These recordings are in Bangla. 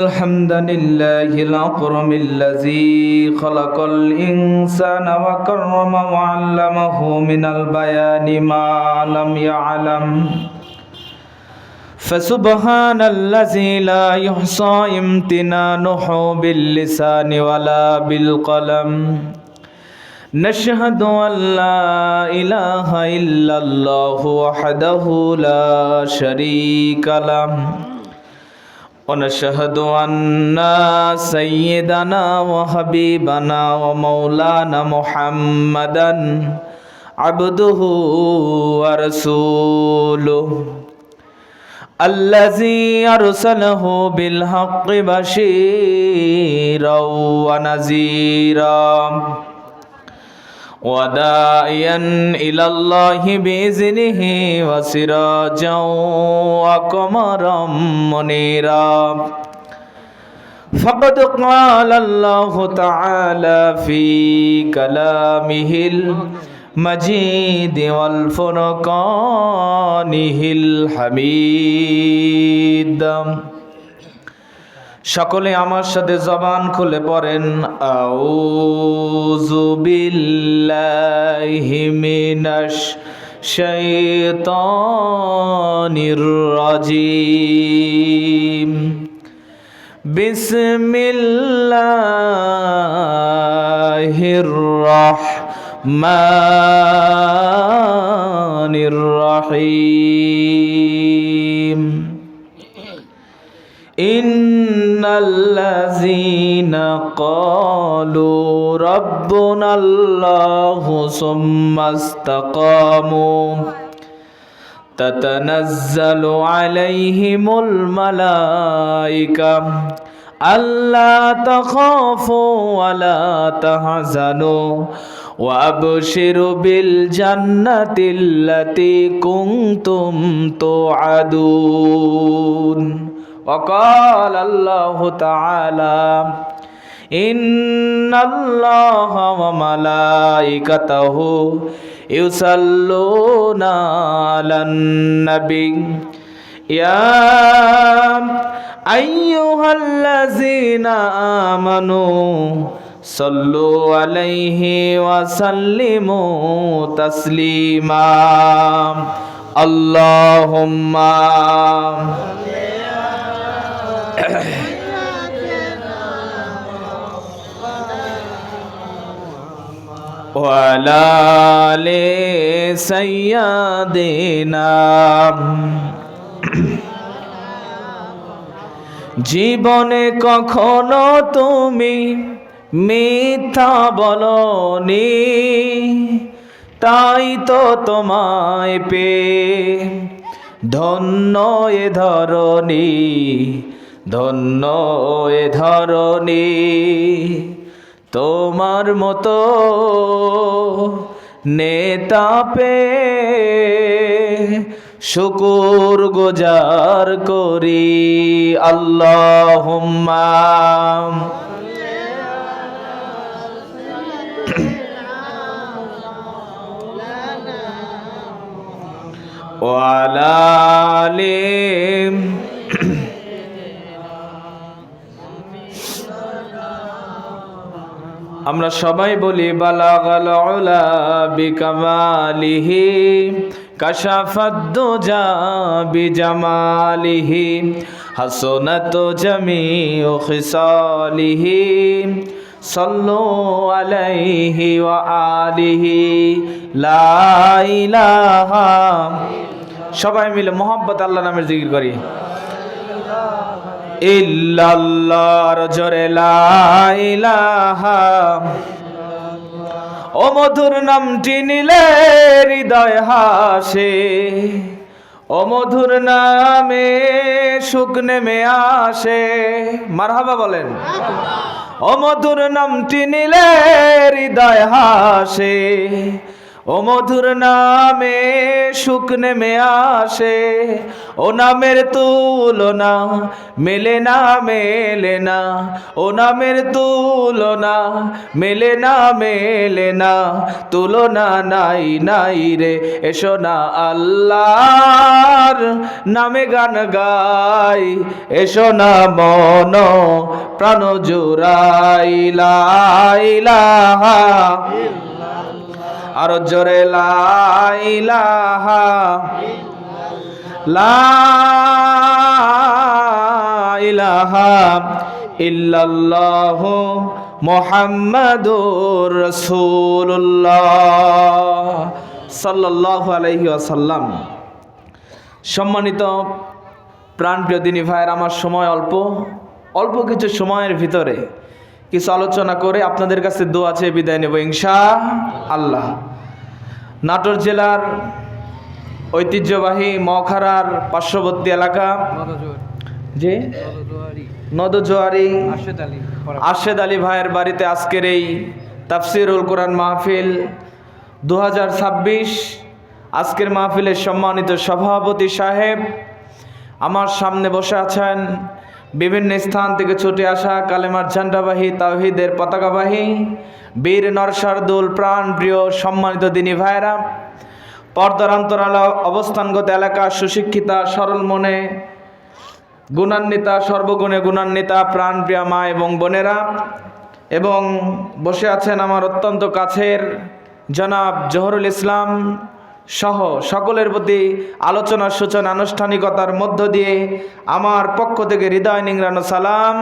الحمد لله الأكرم الذي خلق الإنسان وكرم وعلمه من البيان ما لم يعلم فسبحان الذي لا يحصى امتنانه باللسان ولا بالقلم نشهد أن لا إله إلا الله وحده لا شريك له ونشهد أن سيدنا وحبيبنا ومولانا محمدا عبده ورسوله الذي أرسله بالحق بشيرا ونذيرا وداعيا إلى الله بإذنه وسراجا وقمرا منيرا فقد قال الله تعالى في كلامه المجيد والفرقانه الحميد সকলে আমার সাথে জবান খুলে পড়েন আউযু বিল্লাহি মিনাশ শাইতানির রাজিম বিসমিল্লাহির রাহমানির রহিম إن الذين قالوا ربنا الله ثم استقاموا تتنزل عليهم الملائكة ألا تخافوا ولا تحزنوا وأبشروا بالجنة التي كنتم توعدون وقال الله تعالى إن الله وملائكته يصلون على النبي يا أيها الذين آمنوا صلوا عليه وسلموا تسليما اللهم وعلى آل سيدنا জীবনে কখনো তুমি মিথ্যা বলনি তাই তো তোমায় পেয়ে ধন্য এ ধরণী ধন্য এ ধরণী তোমার মতো নেতা পেয়ে শুকুর গুজার করি আল্লাহুম্মা ওয়া আলা আলি আমরা সবাই বলি বালাগাল উলা বিকামালিহি কাশাফাদ দুজা বিজামালিহি হাসনাত জামিউ খিসালিহি সাল্লু আলাইহি ওয়া আলিহি লা ইলাহা সবাই মিলে মোহাম্মত আল্লাহ নামের জিকির করি ইল্লাল্লাহর জোরে লা ইলাহা ও মধুর নামটি নিলে হৃদয় হাসে ও মধুর নামে সুখ নেমে আসে মারহাবা বলেন ও মধুর নামটি নিলে হৃদয় হাসে ও মধুর নামে সুখ নেমে আসে, ও নামের তুলনা মেলে না মেলে না, ও নামের তুলনা মেলে না মেলে না, তুলনা নাই নাই রে। এসো না আল্লাহর নামে গান গাই, এসো না মন প্রাণ জুড়াই, লা ইলাহা আর জোরে লা ইলাহা লা ইলাহা ইল্লাল্লাহু মুহাম্মাদুর রাসূলুল্লাহ সাল্লাল্লাহু আলাইহি ওয়াসাল্লাম। সম্মানিত প্রাণপ্রিয় দিনী ভাইয়ের, আমার সময় অল্প কিছু সময়ের ভিতরে কিছু আলোচনা করে আপনাদের কাছে দোয়া চেয়ে বিদায় নেব ইনশাআল্লাহ। নাটোর জেলার ঐতিহ্যবাহী মওখারার পার্শ্ববর্তী এলাকা যে নদজোয়ারি আরশেদ আলী ভাইয়ের বাড়িতে আজকের এই তাফসিরুল কোরআন মাহফিল 2026। আজকের মাহফিলের সম্মানিত সভাপতি সাহেব, আমার সামনে বসে আছেন বিভিন্ন স্থান থেকে ছুটে আসা কালেমার ঝান্ডাবাহী তাওহীদের পতাকাবাহী বীর নরসারদুল প্রাণ প্রিয় সম্মানিত দিনী ভাইরা, পর্দার অন্তরালে অবস্থানগত এলাকা সুশিক্ষিতা সরল মনে গুণান্বিতা সর্বগুণে গুণান্বিতা প্রাণ প্রিয়া মা এবং বোনেরা, এবং বসে আছেন আমার অত্যন্ত কাছের জনাব জহরুল ইসলাম সহ সকলের প্রতি আলোচনার সূচনা আনুষ্ঠানিকতার মধ্য দিয়ে আমার পক্ষ থেকে হৃদয় নিংড়ানো সালাম,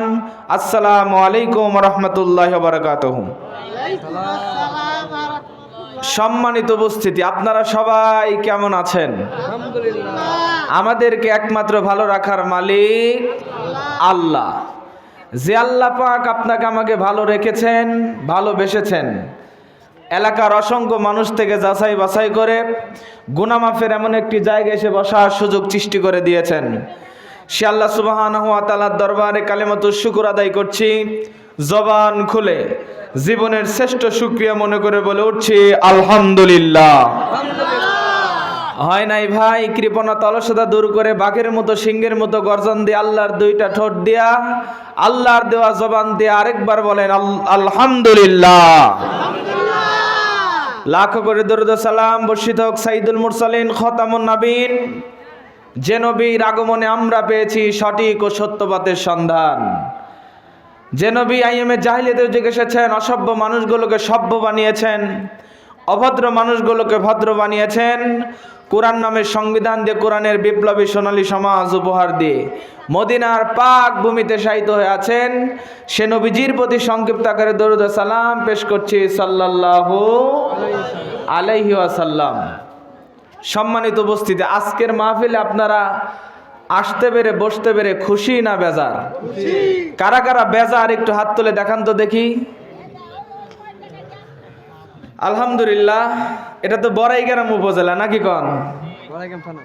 আসসালামু আলাইকুম রহমতুল্লাহ বারাকাতুহু। সম্মানিত উপস্থিতি, আপনারা সবাই কেমন আছেন? আমাদেরকে একমাত্র ভালো রাখার মালিক আল্লাহ। যে আল্লাহ পাক আপনাকে আমাকে ভালো রেখেছেন, ভালোবেসেছেন, এলাকার অসংখ্য মানুষ থেকে যাচাই বাছাই করে গুনাহ মাফের এমন একটি জায়গায় এসে বসার সুযোগ সৃষ্টি করে দিয়েছেন, সে আল্লাহ সুবহানাহু ওয়া তাআলার দরবারে কালিমাতুশ শুকর আদায় করছি। জবান খুলে জীবনের শ্রেষ্ঠ শুকরিয়া মনে করে বলে উঠছি আলহামদুলিল্লাহ। হয় নাই ভাই, কৃপণা তলসতা দূর করে বাঘের মতো সিংহের মতো গর্জন দিয়ে আল্লাহর দুইটা ঠোঁট দিয়া আল্লাহর দেওয়া জবান দিয়ে আরেকবার বলেন আলহামদুলিল্লাহ। লাখো করে দরুদ সালাম বর্ষিত হোক সাইদুল মুরসালিন খতামুন নবীন, যে নবীর আগমনে আমরা পেয়েছি সঠিক ও সত্যবাতের সন্ধান। যে নবী আইএমএ জাহিলিয়াতের যুগে এসেছেন, অসভ্য মানুষগুলোকে সভ্য বানিয়েছেন, অভদ্র মানুষগুলোকে ভদ্র বানিয়েছেন, কোরআন নামের সংবিধান দিয়ে কোরআনের বিপ্লবী সোনালী সমাজ উপহার দিয়ে মদিনার পাক ভূমিতে শায়িত হয়ে আছেন। সে নবীজির প্রতি সংক্ষিপ্ত আকারে দরুদ ও সালাম পেশ করছি সাল্লাল্লাহু আলাইহি ওয়াসাল্লাম। সম্মানিত উপস্থিতি, আজকের মাহফিলে আপনারা আসতে পেরে বসতে পেরে খুশি না বেজার? কারা কারা বেজার একটু হাত তুলে দেখান তো দেখি। আলহামদুলিল্লাহ। এটা তো বড়াইগ্রাম উপজেলা নাকি কন?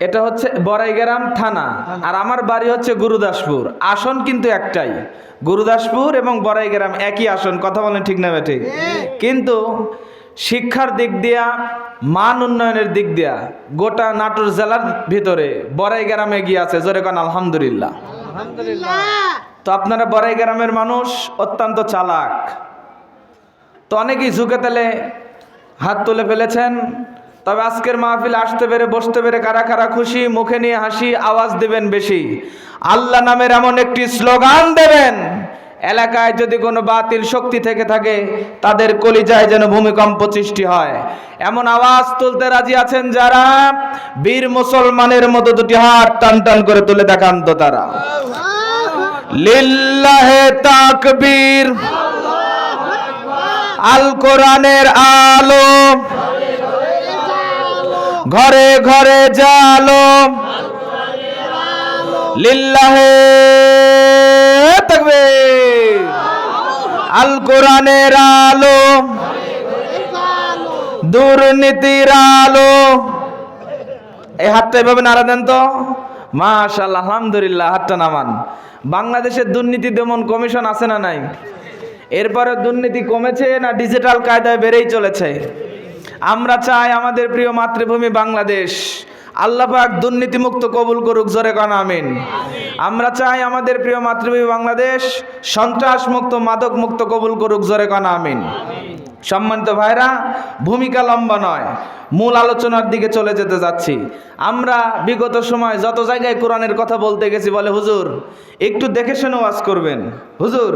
এটা হচ্ছে বড়াইগ্রাম থানা, আর আমার বাড়ি হচ্ছে গুরুদাসপুর। আসন কিন্তু একটাই, গুরুদাসপুর এবং বড়াইগ্রাম একই আসন। কথা বলেন ঠিক না ঠিক? কিন্তু শিক্ষার দিক দিয়া, মান উন্নয়নের দিক দিয়া গোটা নাটোর জেলার ভিতরে বড়াইগ্রামে এগিয়ে আছে। জোরে কন আলহামদুলিল্লাহ। তো আপনারা বড়াইগ্রামের মানুষ অত্যন্ত চালাক, তো অনেকেই ঝুঁকে তেলে হাত তুলে ফেলেছেন। তবে আজকের মাহফিল আসতে পেরে বসতে পেরে কারা কারা খুশি? মুখে নিয়ে হাসি, আওয়াজ দেবেন বেশি। আল্লাহ নামের এমন একটি স্লোগান দেবেন, এলাকায় যদি কোনো বাতিল শক্তি থেকে থাকে তাদের কলিজায় যেন ভূমিকম্প সৃষ্টি হয়। এমন আওয়াজ তুলতে রাজি আছেন যারা? বীর মুসলমানের মতো দুটি হাত টান টান করে তুলে দেখান তো তারা। লিল্লাহে তাকবীর। আল কোরআনের আলো ঘরে ঘরে জালো, লিল্লাহে তাকবীর। আল কোরআনের আলো দুর্নীতির আলো। এই হাতটা এভাবে নাড়া দেন তো। মাশাআল্লাহ, আলহামদুলিল্লাহ। হাতটা নামান। বাংলাদেশের দুর্নীতি দমন কমিশন আছে না নাই? এরপরে দুর্নীতি কমেছে না ডিজিটাল কায়দায় বেড়েই চলেছে? আমরা চাই আমাদের প্রিয় মাতৃভূমি বাংলাদেশ আল্লাহ পাক দুর্নীতিমুক্ত কবুল করুক, জোরে কোন আমিন। আমরা চাই আমাদের প্রিয় মাতৃভূমি বাংলাদেশ সন্ত্রাস মুক্ত, মাদক মুক্ত কবুল করুক, জোরে কোন আমিন। সম্মানিত ভাইরা, ভূমিকা লম্বা নয়, মূল আলোচনার দিকে চলে যেতে যাচ্ছি। আমরা বিগত সময় যত জায়গায় কোরআনের কথা বলতে গেছি, বলে হুজুর একটু দেখে শুনে ওয়াজ করবেন, হুজুর